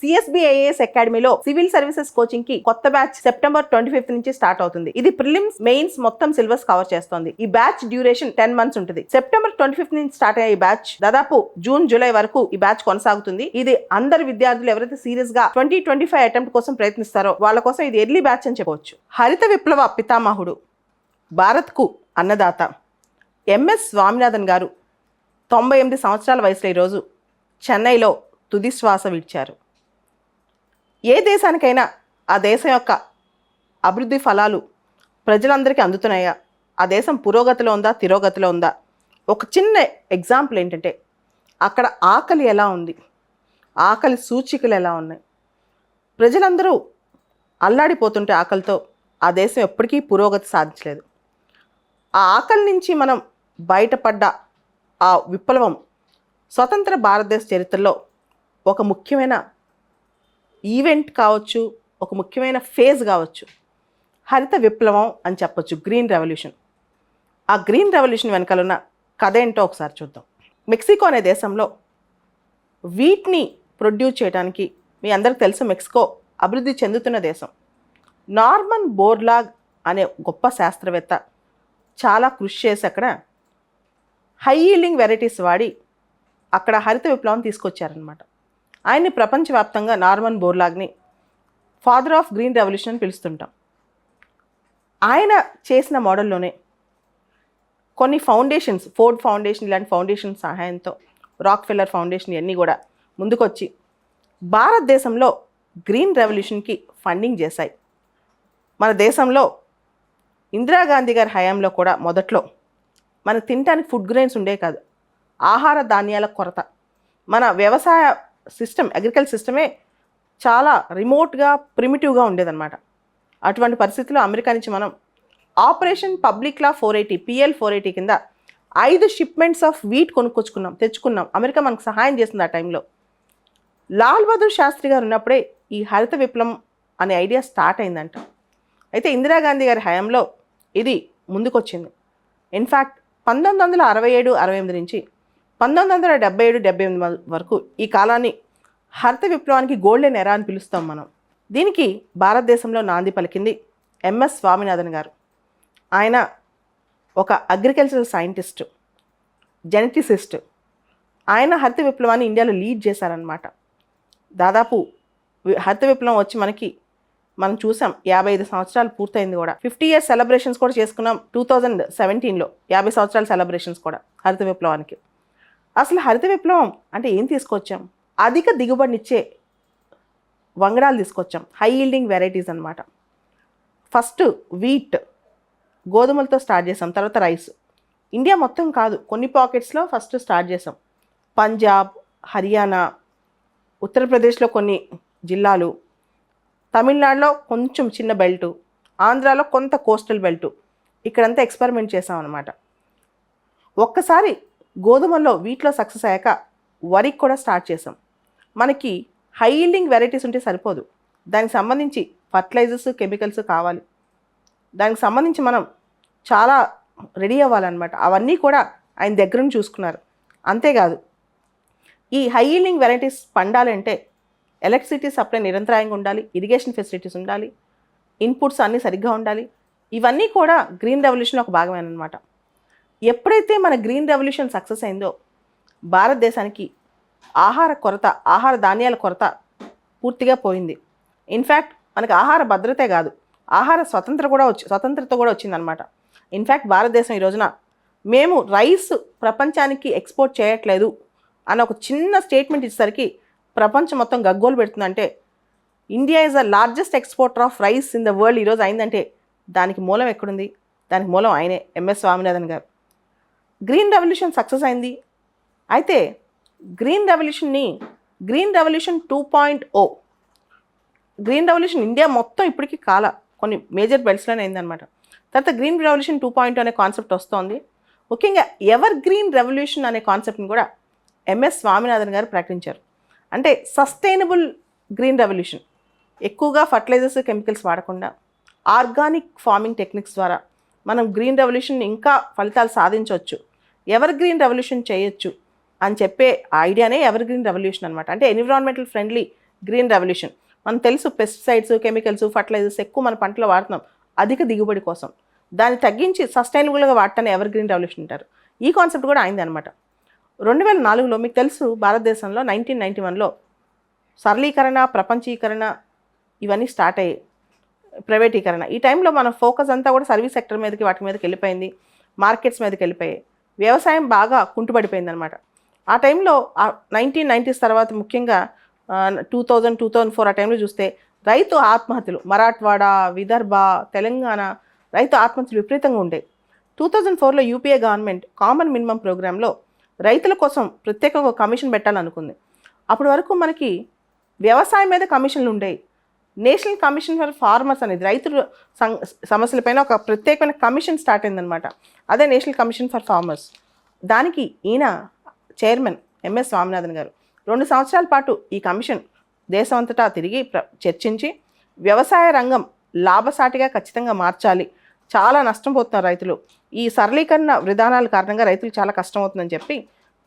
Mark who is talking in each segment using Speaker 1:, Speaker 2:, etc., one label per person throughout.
Speaker 1: సిఎస్బిఐఏఎస్ అకాడమీలో civil services coaching కి కొత్త బ్యాచ్ సెప్టెంబర్ 25 నుంచి స్టార్ట్ అవుతుంది. ఇది ప్రిలిమ్స్ మెయిన్స్ మొత్తం సిలబస్ కవర్ చేస్తుంది. ఈ బ్యాచ్ డ్యూరేషన్ 10 months ఉంటుంది. సెప్టెంబర్ 25 నుంచి స్టార్ట్ అయ్యే ఈ బ్యాచ్ దాదాపు జూన్ జూలై వరకు ఈ బ్యాచ్ కొనసాగుతుంది. ఇది అందరు విద్యార్థులు ఎవరైతే సీరియస్ గా 2025 అటెంప్ట్ కోసం ప్రయత్నిస్తారో వాళ్ళ కోసం ఇది ఎర్లీ బ్యాచ్ అని చెప్పవచ్చు. హరిత విప్లవ పితామహుడు, భారత్ కు అన్నదాత ఎంఎస్ స్వామినాథన్ గారు 98 సంవత్సరాల వయసులో ఈరోజు చెన్నైలో తుది శ్వాస విడిచారు. ఏ దేశానికైనా ఆ దేశం యొక్క అభివృద్ధి ఫలాలు ప్రజలందరికీ అందుతున్నాయా, ఆ దేశం పురోగతిలో ఉందా తిరోగతిలో ఉందా? ఒక చిన్న ఎగ్జాంపుల్ ఏంటంటే అక్కడ ఆకలి ఎలా ఉంది, ఆకలి సూచికలు ఎలా ఉన్నాయి, ప్రజలందరూ అల్లాడిపోతుంటే ఆకలితో ఆ దేశం ఎప్పటికీ పురోగతి సాధించలేదు. ఆ ఆకలి నుంచి మనం బయటపడ్డ ఆ విప్లవం స్వతంత్ర భారతదేశ చరిత్రలో ఒక ముఖ్యమైన ఈవెంట్ కావచ్చు, ఒక ముఖ్యమైన ఫేజ్ కావచ్చు. హరిత విప్లవం అని చెప్పొచ్చు, గ్రీన్ రెవల్యూషన్. ఆ గ్రీన్ రెవల్యూషన్ వెనకాల ఉన్న కథ ఏంటో ఒకసారి చూద్దాం. మెక్సికో అనే దేశంలో వీట్ని ప్రొడ్యూస్ చేయడానికి, మీ అందరికీ తెలుసు మెక్సికో అభివృద్ధి చెందుతున్న దేశం. నార్మన్ బోర్లాగ్ అనే గొప్ప శాస్త్రవేత్త చాలా కృషి చేసి అక్కడ హై ఈల్డింగ్ వెరైటీస్ వాడి అక్కడ హరిత విప్లవం తీసుకొచ్చారనమాట. ఆయన్ని ప్రపంచవ్యాప్తంగా నార్మన్ బోర్లాగ్ని ఫాదర్ ఆఫ్ గ్రీన్ రెవల్యూషన్ అని పిలుస్తుంటాం. ఆయన చేసిన మోడల్లోనే కొన్ని ఫౌండేషన్స్, ఫోర్డ్ ఫౌండేషన్ ఇలాంటి ఫౌండేషన్ సహాయంతో, రాక్ ఫెల్లర్ ఫౌండేషన్ ఇవన్నీ కూడా ముందుకొచ్చి భారతదేశంలో గ్రీన్ రెవల్యూషన్కి ఫండింగ్ చేశాయి. మన దేశంలో ఇందిరాగాంధీ గారి హయాంలో కూడా మొదట్లో మనకు తినడానికి ఫుడ్ గ్రెయిన్స్ ఉండే కాదు, ఆహార ధాన్యాల కొరత. మన వ్యవసాయ సిస్టమ్, అగ్రికల్చర్ సిస్టమే చాలా రిమోట్గా ప్రిమిటివ్గా ఉండేదన్నమాట. అటువంటి పరిస్థితుల్లో అమెరికా నుంచి మనం ఆపరేషన్ పబ్లిక్ లా 480 PL 480 కింద 5 షిప్మెంట్స్ ఆఫ్ వీట్ తెచ్చుకున్నాం. అమెరికా మనకు సహాయం చేసింది ఆ టైంలో. లాల్ బహదూర్ శాస్త్రి గారు ఉన్నప్పుడే ఈ హరిత విప్లవం అనే ఐడియా స్టార్ట్ అయిందంట. అయితే ఇందిరాగాంధీ గారి హయాంలో ఇది ముందుకొచ్చింది. ఇన్ఫ్యాక్ట్ 1967-68 నుంచి 1977-78 వరకు ఈ కాలాన్ని హరిత విప్లవానికి గోల్డెన్ ఎరా అని పిలుస్తాం మనం. దీనికి భారతదేశంలో నాంది పలికింది ఎంఎస్ స్వామినాథన్ గారు. ఆయన ఒక అగ్రికల్చరల్ సైంటిస్ట్, జెనెటిసిస్ట్. ఆయన హరిత విప్లవాన్ని ఇండియాలో లీడ్ చేశారనమాట. దాదాపు హరిత విప్లవం వచ్చి మనం చూసాం 55 సంవత్సరాలు పూర్తయింది కూడా. 50 years సెలబ్రేషన్స్ కూడా చేసుకున్నాం 2017లో. 50 సంవత్సరాల సెలబ్రేషన్స్ కూడా హరిత విప్లవానికి. అసలు హరిత విప్లవం అంటే ఏం తీసుకొచ్చాం? అధిక దిగుబడినిచ్చే వంగడాలు తీసుకొచ్చాం, హై ఈల్డింగ్ వెరైటీస్ అనమాట. ఫస్ట్ వీట్, గోధుమలతో స్టార్ట్ చేసాం, తర్వాత రైస్. ఇండియా మొత్తం కాదు, కొన్ని పాకెట్స్లో ఫస్ట్ స్టార్ట్ చేసాం. పంజాబ్, హర్యానా, ఉత్తరప్రదేశ్లో కొన్ని జిల్లాలు, తమిళనాడులో కొంచెం చిన్న బెల్టు, ఆంధ్రాలో కొంత కోస్టల్ బెల్టు, ఇక్కడంతా ఎక్స్పెరిమెంట్ చేసాం అనమాట. ఒక్కసారి గోధుమల్లో వీటిలో సక్సెస్ అయ్యాక వరికి కూడా స్టార్ట్ చేసాం. మనకి హై ఈల్డింగ్ వెరైటీస్ ఉంటే సరిపోదు, దానికి సంబంధించి ఫర్టిలైజర్స్, కెమికల్స్ కావాలి. దానికి సంబంధించి మనం చాలా రెడీ అవ్వాలన్నమాట. అవన్నీ కూడా ఆయన దగ్గర నుంచి చూసుకున్నారు. అంతేకాదు, ఈ హై ఈల్డింగ్ వెరైటీస్ పండాలంటే ఎలక్ట్రిసిటీ సప్లై నిరంతరాయంగా ఉండాలి, ఇరిగేషన్ ఫెసిలిటీస్ ఉండాలి, ఇన్పుట్స్ అన్నీ సరిగ్గా ఉండాలి. ఇవన్నీ కూడా గ్రీన్ రెవల్యూషన్లో ఒక భాగమేనమాట. ఎప్పుడైతే మన గ్రీన్ రెవల్యూషన్ సక్సెస్ అయిందో భారతదేశానికి ఆహార ధాన్యాల కొరత పూర్తిగా పోయింది. ఇన్ఫ్యాక్ట్ మనకి ఆహార భద్రతే కాదు, ఆహార స్వతంత్రత కూడా వచ్చిందనమాట. ఇన్ఫ్యాక్ట్ భారతదేశం ఈ రోజున మేము రైస్ ప్రపంచానికి ఎక్స్పోర్ట్ చేయట్లేదు అన్న ఒక చిన్న స్టేట్మెంట్ ఇచ్చేసరికి ప్రపంచం మొత్తం గగ్గోలు పెడుతుందంటే, India is the largest exporter of rice in the world ఈరోజు అయిందంటే దానికి మూలం ఎక్కడుంది? దానికి మూలం ఆయనే, ఎంఎస్ స్వామినాథన్ గారు. గ్రీన్ రెవల్యూషన్ సక్సెస్ అయింది. అయితే green revolution 2.0, green revolution India మొత్తం ఇప్పటికీ కొన్ని మేజర్ బెల్ట్స్లోనే అయిందనమాట. తర్వాత గ్రీన్ రెవల్యూషన్ 2.0 అనే కాన్సెప్ట్ వస్తోంది. ముఖ్యంగా ఎవర్ గ్రీన్ రెవల్యూషన్ అనే కాన్సెప్ట్ని కూడా ఎంఎస్ స్వామినాథన్ గారు ప్రకటించారు. అంటే సస్టైనబుల్ గ్రీన్ రెవల్యూషన్, ఎక్కువగా ఫర్టిలైజర్స్, కెమికల్స్ వాడకుండా ఆర్గానిక్ ఫార్మింగ్ టెక్నిక్స్ ద్వారా మనం గ్రీన్ రెవల్యూషన్ ఇంకా ఫలితాలు సాధించవచ్చు, ఎవర్ గ్రీన్ రెవల్యూషన్ చేయొచ్చు అని చెప్పే ఐడియానే ఎవర్ గ్రీన్ రెవల్యూషన్ అనమాట. అంటే ఎన్విరాన్మెంటల్ ఫ్రెండ్లీ గ్రీన్ రెవల్యూషన్. మనకు తెలుసు పెస్టిసైడ్స్, కెమికల్స్, ఫర్టిలైజర్స్ ఎక్కువ మన పంటలో వాడుతున్నాం అధిక దిగుబడి కోసం. దాన్ని తగ్గించి సస్టైనబుల్గా వాడటాన్ని ఎవర్ గ్రీన్ రెవల్యూషన్ అంటారు. ఈ కాన్సెప్ట్ కూడా అయింది అనమాట. 2004లో మీకు తెలుసు భారతదేశంలో 1991లో సరళీకరణ, ప్రపంచీకరణ ఇవన్నీ స్టార్ట్ అయ్యాయి, ప్రైవేటీకరణ. ఈ టైంలో మన ఫోకస్ అంతా కూడా సర్వీస్ సెక్టర్ మీదకి, వాటి మీదకి వెళ్ళిపోయింది, మార్కెట్స్ మీదకి వెళ్ళిపోయాయి. వ్యవసాయం బాగా కుంటుపడిపోయింది అనమాట. ఆ టైంలో 1990s తర్వాత ముఖ్యంగా 2000-2004 ఆ టైంలో చూస్తే రైతు ఆత్మహత్యలు మరాఠ్వాడా, విదర్భ, తెలంగాణ రైతు ఆత్మహత్యలు విపరీతంగా ఉండేవి. 2004లో యూపీఏ గవర్నమెంట్ కామన్ మినిమం ప్రోగ్రాంలో రైతుల కోసం ప్రత్యేకంగా ఒక కమిషన్ పెట్టాలనుకుంది. అప్పటి వరకు మనకి వ్యవసాయం మీద కమిషన్లు ఉండేవి. నేషనల్ కమిషన్ ఫర్ ఫార్మర్స్ అనేది రైతుల సమస్యలపైన ఒక ప్రత్యేకమైన కమిషన్ స్టార్ట్ అయిందనమాట. అదే నేషనల్ కమిషన్ ఫర్ ఫార్మర్స్. దానికి ఈయన చైర్మన్ ఎంఎస్ స్వామినాథన్ గారు 2 సంవత్సరాల పాటు ఈ కమిషన్ దేశమంతటా తిరిగి చర్చించి వ్యవసాయ రంగం లాభసాటిగా ఖచ్చితంగా మార్చాలి, చాలా నష్టం పోతున్నారు రైతులు, ఈ సరళీకరణ విధానాల కారణంగా రైతులు చాలా కష్టం అవుతుందని చెప్పి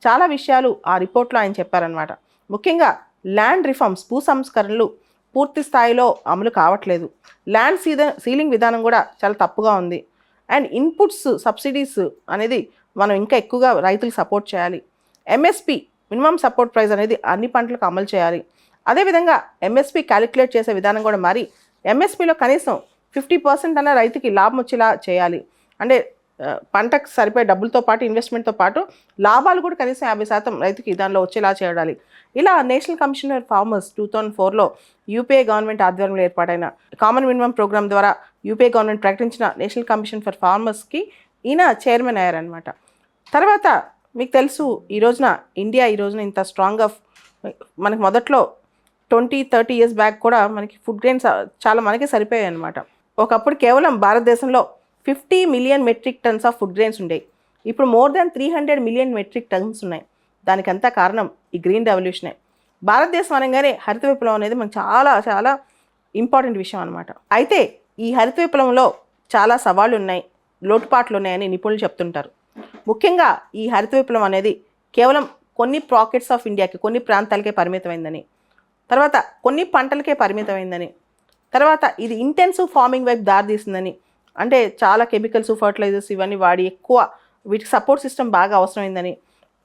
Speaker 1: చాలా విషయాలు ఆ రిపోర్ట్లో ఆయన చెప్పారనమాట. ముఖ్యంగా ల్యాండ్ రిఫార్మ్స్, భూ సంస్కరణలు పూర్తి స్థాయిలో అమలు కావట్లేదు, ల్యాండ్ సీలింగ్ విధానం కూడా చాలా తప్పుగా ఉంది, అండ్ ఇన్పుట్స్ సబ్సిడీస్ అనేది మనం ఇంకా ఎక్కువగా రైతులకు సపోర్ట్ చేయాలి, ఎంఎస్పి మినిమం సపోర్ట్ ప్రైస్ అనేది అన్ని పంటలకు అమలు చేయాలి, అదేవిధంగా ఎంఎస్పి క్యాలిక్యులేట్ చేసే విధానం కూడా మారి ఎంఎస్పిలో కనీసం 50% అన్న రైతుకి లాభం వచ్చేలా చేయాలి. అంటే పంటకు సరిపోయే డబ్బులతో పాటు ఇన్వెస్ట్మెంట్తో పాటు లాభాలు కూడా కనీసం 50% రైతుకి దానిలో వచ్చేలా చేయాలి. ఇలా నేషనల్ కమిషన్ ఫర్ ఫార్మర్స్ 2004లో యూపీఏ గవర్నమెంట్ ఆధ్వర్యంలో ఏర్పాటైన కామన్ మినిమం ప్రోగ్రామ్ ద్వారా యూపీఏ గవర్నమెంట్ ప్రకటించిన నేషనల్ కమిషన్ ఫర్ ఫార్మర్స్కి ఈయన చైర్మన్ అయ్యారనమాట. తర్వాత మీకు తెలుసు ఇండియా ఈ రోజున ఇంత స్ట్రాంగ్గా మనకి మొదట్లో 20-30 years బ్యాక్ కూడా మనకి ఫుడ్ గ్రెయిన్స్ చాలా మనకి సరిపోయాయి అనమాట. ఒకప్పుడు కేవలం భారతదేశంలో 50 million metric tons of food grains ఉండేవి. ఇప్పుడు more than 300 million metric tons ఉన్నాయి. దానికంతా కారణం ఈ గ్రీన్ రెవల్యూషనే. భారతదేశం అనగానే హరిత విప్లవం అనేది మనకు చాలా చాలా ఇంపార్టెంట్ విషయం అనమాట. అయితే ఈ హరిత విప్లవంలో చాలా సవాళ్ళు ఉన్నాయి, లోటుపాట్లు ఉన్నాయని నిపుణులు చెప్తుంటారు. ముఖ్యంగా ఈ హరిత విప్లవం అనేది కేవలం కొన్ని పాకెట్స్ ఆఫ్ ఇండియాకి, కొన్ని ప్రాంతాలకే పరిమితమైందని, తర్వాత కొన్ని పంటలకే పరిమితమైందని, తర్వాత ఇది ఇంటెన్సివ్ ఫార్మింగ్ వైపు దారితీస్తుందని, అంటే చాలా కెమికల్స్, ఫర్టిలైజర్స్ ఇవన్నీ వాడి ఎక్కువ వీటికి సపోర్ట్ సిస్టమ్ బాగా అవసరమైందని,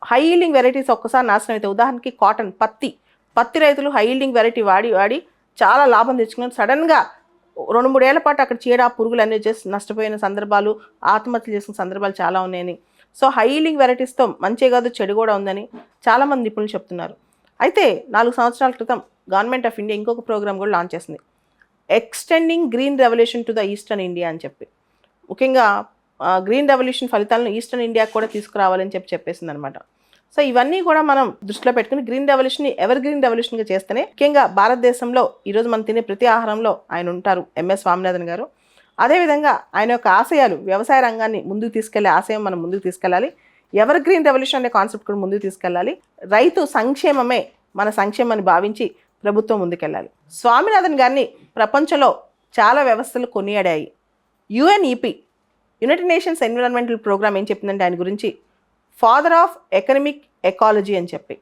Speaker 1: హై ఈల్డింగ్ వెరైటీస్ ఒక్కసారి నాశనం అయితే, ఉదాహరణకి కాటన్, పత్తి రైతులు హై ఈల్డింగ్ వెరైటీ వాడి చాలా లాభం తెచ్చుకున్నారు. సడన్గా 2-3 ఏళ్ల పాటు అక్కడ చీడ పురుగులు అన్నీ చేసి నష్టపోయిన సందర్భాలు, ఆత్మహత్యలు చేసిన సందర్భాలు చాలా ఉన్నాయని, సో హై ఈల్డింగ్ వెరైటీస్తో మంచి కాదు చెడు కూడా ఉందని చాలామంది నిపుణులు చెప్తున్నారు. అయితే 4 సంవత్సరాల క్రితం గవర్నమెంట్ ఆఫ్ ఇండియా ఇంకొక ప్రోగ్రామ్ కూడా లాంచ్ చేసింది, extending green revolution to the eastern India అని చెప్పి. ముఖ్యంగా గ్రీన్ రెవల్యూషన్ ఫలితాలను ఈస్టర్న్ ఇండియాకి కూడా తీసుకురావాలని చెప్పేసింది అనమాట. సో ఇవన్నీ కూడా మనం దృష్టిలో పెట్టుకుని గ్రీన్ రెవల్యూషన్ని ఎవర్ గ్రీన్ రెవల్యూషన్గా చేస్తేనే, ముఖ్యంగా భారతదేశంలో ఈరోజు మనం తినే ప్రతి ఆహారంలో ఆయన ఉంటారు, ఎంఎస్ స్వామినాథన్ గారు. అదేవిధంగా ఆయన యొక్క ఆశయాలు, వ్యవసాయ రంగాన్ని ముందుకు తీసుకెళ్లే ఆశయం మనం ముందుకు తీసుకెళ్ళాలి, ఎవర్ గ్రీన్ రెవల్యూషన్ అనే కాన్సెప్ట్ కూడా ముందుకు తీసుకెళ్ళాలి, రైతు సంక్షేమమే మన సంక్షేమాన్ని భావించి ప్రభుత్వం ముందుకెళ్ళాలి. స్వామినాథన్ గారిని ప్రపంచంలో చాలా వ్యవస్థలు కొనియాడాయి. UNEP, United Nations environmental programme ఏం చెప్పిందంటే ఆయన గురించి ఫాదర్ ఆఫ్ ఎకనమిక్ ఎకాలజీ అని చెప్పి.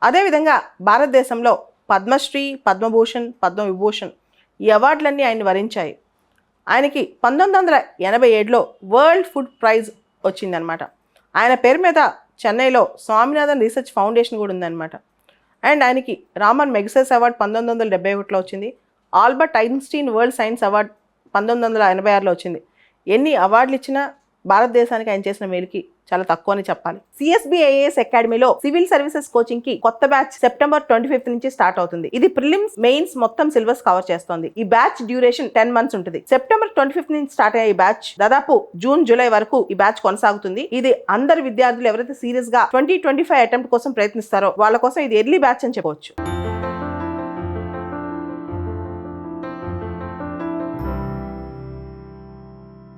Speaker 1: అదేవిధంగా భారతదేశంలో పద్మశ్రీ, పద్మభూషణ్, పద్మవిభూషణ్ ఈ అవార్డులన్నీ ఆయన్ని వరించాయి. ఆయనకి 1987లో వరల్డ్ ఫుడ్ ప్రైజ్ వచ్చిందనమాట. ఆయన పేరు మీద చెన్నైలో స్వామినాథన్ రీసెర్చ్ ఫౌండేషన్ కూడా ఉందన్నమాట. అండ్ ఆయనకి రామన్ మెగసెస్ అవార్డు 1971లో వచ్చింది. Albert Einstein world science award 1986లో వచ్చింది. ఎన్ని అవార్డులు ఇచ్చినా భారతదేశానికి ఆయన చేసిన మేలుకి చాలా తక్కువ అని చెప్పాలి. సిఎస్బిఐఏఎస్ అకాడమీలో సివిల్ సర్వీసెస్ కోచింగ్ కి కొత్త బ్యాచ్ September 25 నుంచి స్టార్ట్ అవుతుంది. ఇది ప్రిలిమ్స్, మెయిన్స్ మొత్తం సిలబస్ కవర్ చేస్తుంది. ఈ బ్యాచ్ డ్యూరేషన్ 10 months ఉంటుంది. September 25 నుంచి స్టార్ట్ అయ్యే ఈ బ్యాచ్ దాదాపు జూన్, జూలై వరకు ఈ బ్యాచ్ కొనసాగుతుంది. ఇది అందరు విద్యార్థులు ఎవరైతే సీరియస్ గా 2025 అటెంప్ట్ కోసం ప్రయత్నిస్తారో వాళ్ళ కోసం ఇది ఎర్లీ బ్యాచ్ అని చెప్పవచ్చు.